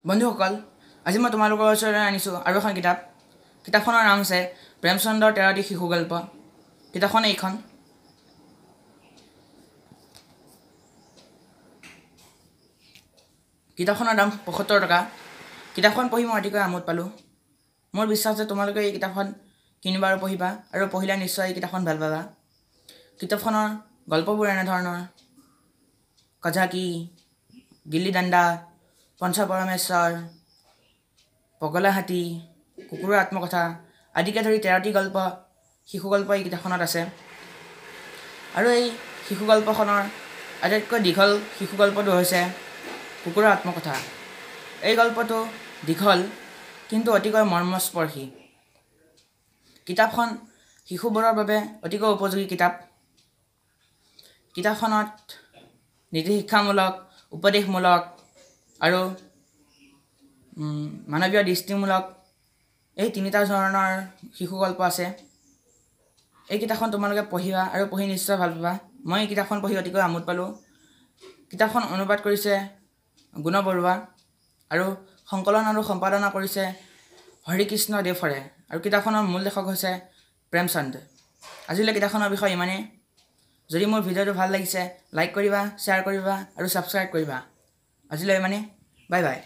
বন্ধুসকল, আজি মই তোমালোকৰ ওচৰলৈ আনিছোঁ আৰু এখন কিতাপ। কিতাপখনৰ নাম হৈছে প্ৰেমচন্দৰ 13টি শিশু গল্প। কিতাপখন এইখন। কিতাপখনৰ দাম ৭৫ টকা। কিতাপখন পঢ়ি মই অতিকৈ আমোদ পালোঁ। মোৰ বিশ্বাস যে তোমালোকে এই কিতাপখন কিনিবা আৰু পঢ়িবা, আৰু পঢ়িলে নিশ্চয় এই কিতাপখন ভাল পাবা। কিতাপখনৰ গল্পবোৰ এনেধৰণৰ: কাজাকি, গিল্লি ডাণ্ডা, পঞ্চপৰমেশ্বৰ, পগলা হাতী, কুকুৰৰ আত্মকথা আদিকে ধৰি 13টি শিশু গল্প এই কিতাপখনত আছে। আৰু এই শিশু গল্পখনৰ আটাইতকৈ দীঘল শিশু গল্পটো হৈছে কুকুৰৰ আত্মকথা। এই গল্পটো দীঘল কিন্তু অতিকৈ মৰ্মস্পৰ্শী। কিতাপখন শিশুবোৰৰ বাবে অতিকৈ উপযোগী কিতাপ। কিতাপখনত নীতি শিক্ষামূলক, উপদেশমূলক আৰু মানৱীয় দৃষ্টিমূলক এই 3টা ধৰণৰ শিশু গল্প আছে। এই কিতাপখন তোমালোকে পঢ়িবা আৰু পঢ়ি নিশ্চয় ভাল পাবা। মই এই কিতাপখন পঢ়ি অতিকৈ আমোদ পালোঁ। কিতাপখন অনুবাদ কৰিছে গুণ বৰুৱা আৰু সংকলন আৰু সম্পাদনা কৰিছে হৰিকৃষ্ণ দেৱহৰে, আৰু কিতাপখনৰ মূল লেখক হৈছে প্ৰেমচন্দ। আজিলৈ কিতাপখনৰ বিষয়ে ইমানেই। যদি মোৰ ভিডিঅ'টো ভাল লাগিছে, লাইক কৰিবা, শ্বেয়াৰ কৰিবা আৰু ছাবস্ক্ৰাইব কৰিবা। আজিলৈ ইমানেই। Bye bye.